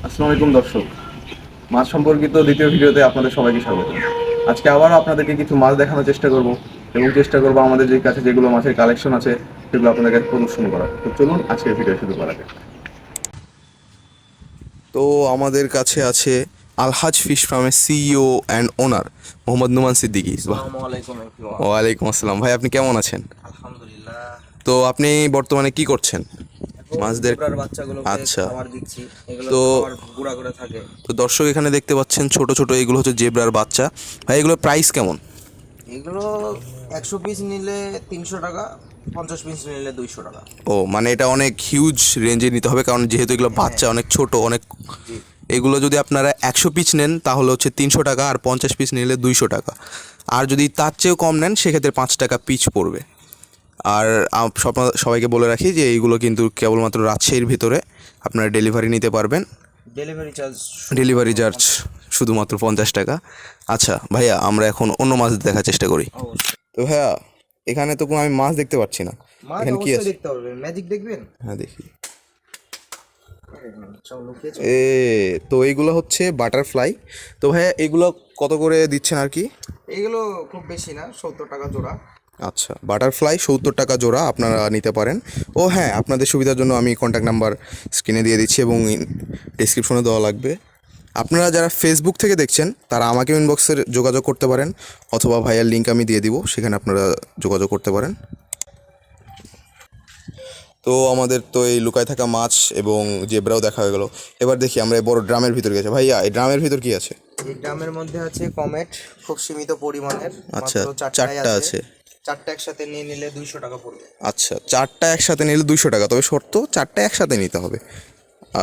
আসসালামু আলাইকুম দর্শক, মাছ সম্পর্কিত দ্বিতীয় ভিডিওতে আপনাদের সবাইকে স্বাগত। আজকে আবারও আপনাদেরকে কিছু মাছ দেখানোর চেষ্টা করব এবং চেষ্টা করব আমাদের যে কাছে যেগুলো মাছের কালেকশন আছে সেগুলো আপনাদের কাছে প্রদর্শন করা। তো চলুন আজকের ভিডিও শুরু করা যাক। তো আমাদের কাছে আছে আলহাজ ফিশ ফার্মের সিইও অ্যান্ড ওনার মোহাম্মদ নুমান সিদ্দিকী। ওয়ালাইকুম আসসালাম ভাই, আপনি কেমন আছেন? আলহামদুলিল্লাহ। তো আপনি বর্তমানে কি করছেন? মাছদের জেব্রার বাচ্চাগুলোকে আচ্ছা। খাবার দিচ্ছি, এগুলো তো খাবার গুঁড়া করে থাকে। তো দর্শক এখানে দেখতে পাচ্ছেন ছোট ছোট এগুলো হচ্ছে জেব্রার বাচ্চা। ভাই এগুলোর প্রাইস কেমন? এগুলো 100 পিস নিলে 300 টাকা, 50 পিস নিলে 200 টাকা। ও মানে এটা অনেক হিউজ রেঞ্জে নিতে হবে, কারণ যেহেতু এগুলো বাচ্চা অনেক ছোট অনেক। এগুলো যদি আপনারা 100 পিস নেন তাহলে হচ্ছে 300 টাকা, আর 50 পিস নিলে 200 টাকা। আর যদি তার চেয়েও কম নেন সেক্ষেত্রে 5 টাকা পিস পড়বে। আর সবাইকে বলে রাখি যে এইগুলো কিন্তু কেবলমাত্র রাজশাহীর ভিতরে আপনারা ডেলিভারি নিতে পারবেন। ডেলিভারি চার্জ শুধুমাত্র 50 টাকা। আচ্ছা ভাইয়া, আমরা এখন অন্য মাছ দেখার চেষ্টা করি। তো ভাইয়া এখানে তো কোনো আমি মাছ দেখতে পাচ্ছি না, মাছ এখানে কি অবশ্যই আছে? দেখতে পারবেন, ম্যাজিক দেখবেন। হ্যাঁ দেখি। সব লুকিয়েছে। এ তো এইগুলো হচ্ছে বাটারফ্লাই। তো ভাইয়া এগুলো কত করে দিচ্ছেন আর কি? এগুলো খুব বেশি না, 70 টাকা জোড়া। আচ্ছা, বাটারফ্লাই 70 টাকা জোড়া আপনারা নিতে পারেন। ও হ্যাঁ, আপনাদের সুবিধার জন্য আমি কন্ট্যাক্ট নাম্বার স্ক্রিনে দিয়ে দিচ্ছি এবং ডিসক্রিপশনে দেওয়া লাগবে। আপনারা যারা ফেসবুক থেকে দেখছেন তারা আমাকে ইনবক্সে যোগাযোগ করতে পারেন, অথবা ভাইয়ার লিঙ্ক আমি দিয়ে দিব, সেখানে আপনারা যোগাযোগ করতে পারেন। তো আমাদের তো এই লুকায় থাকা মাছ এবং জেব্রাও দেখা হয়ে গেল। এবার দেখি আমরা এই বড় ড্রামের ভিতর গেছি। ভাইয়া এই ড্রামের ভিতর কি আছে? এই ড্রামের মধ্যে আছে কমেট, খুব সীমিত পরিমাণের, আচ্ছা, মাত্র 4টাই চারটা আছে। চারটা একসাথে নিয়ে নিলে 200 টাকা পড়বে। আচ্ছা, চারটা একসাথে নিলে 200 টাকা, তবে শর্ত চারটা একসাথে নিতে হবে।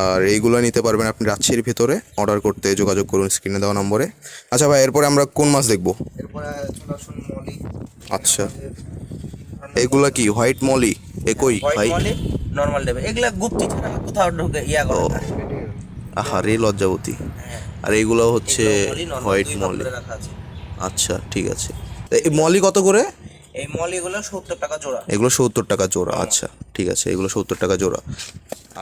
আর এইগুলো নিতে পারবেন আপনি রাজশাহীর ভেতরে। অর্ডার করতে যোগাযোগ করুন স্ক্রিনে দেওয়া নম্বরে। আচ্ছা ভাই, এরপরে আমরা কোন মাছ দেখব? এরপরে চলে আসুন মলি। আচ্ছা, এগুলা কি হোয়াইট মলি? একই ভাই? নরমাল দেবে, এগুলা গুপ্তি ছাড়া কোথাও ঢোকে করে না। আহারে লজ্জাবতী। আর এইগুলো হচ্ছে হোয়াইট মলি। রাখা আছে। আচ্ছা ঠিক আছে। এই মলি কত করে? এই মলিগুলো 70 টাকা জোড়া। এগুলো 70 টাকা জোড়া। আচ্ছা ঠিক আছে, এগুলো 70 টাকা জোড়া।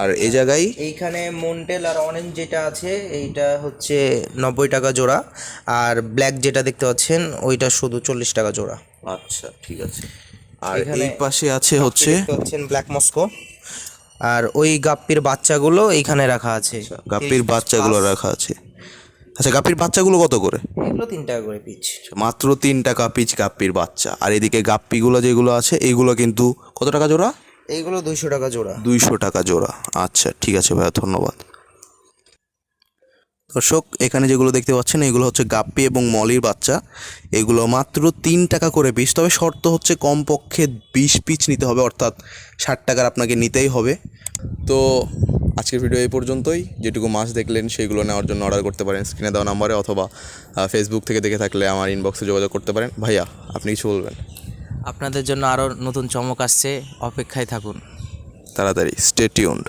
আর এই জায়গায় এইখানে মন্টেল আর অরেঞ্জ যেটা আছে এইটা হচ্ছে 90 টাকা জোড়া, আর ব্ল্যাক যেটা দেখতে পাচ্ছেন ওইটা শুধু 40 টাকা জোড়া। আচ্ছা ঠিক আছে। আর এই পাশে আছে হচ্ছে ব্ল্যাক মস্কো, আর ওই গাপ্পির বাচ্চাগুলো এইখানে রাখা আছে। গাপ্পির বাচ্চাগুলো রাখা আছে। আচ্ছা, গাপ্পির বাচ্চাগুলো কত করে? এগুলো 3 টাকা করে পিচ। মাত্র 3 টাকা পিচ গাপ্পির বাচ্চা। আর এদিকে গাপ্পিগুলো যেগুলো আছে এইগুলো কিন্তু কত টাকা জোড়া? এইগুলো 200 টাকা জোড়া। 200 টাকা জোড়া। আচ্ছা ঠিক আছে ভাইয়া, ধন্যবাদ। দর্শক এখানে যেগুলো দেখতে পাচ্ছেন এগুলো হচ্ছে গাপ্পি এবং মলির বাচ্চা। এগুলো মাত্র 3 টাকা করে পিস, তবে শর্ত হচ্ছে কমপক্ষে 20 পিস নিতে হবে, অর্থাৎ 60 টাকার আপনাকে নিতেই হবে। তো আজকের ভিডিও এই পর্যন্তই। যেটুকু মাছ দেখলেন সেইগুলো নেওয়ার জন্য অর্ডার করতে পারেন স্ক্রিনে দেওয়া নাম্বারে, অথবা ফেসবুক থেকে দেখে থাকলে আমার ইনবক্সে যোগাযোগ করতে পারেন। ভাইয়া আপনি কিছু বলবেন? আপনাদের জন্য আরও নতুন চমক আসছে, অপেক্ষায় থাকুন। তাড়াতাড়ি স্টে টিউনড।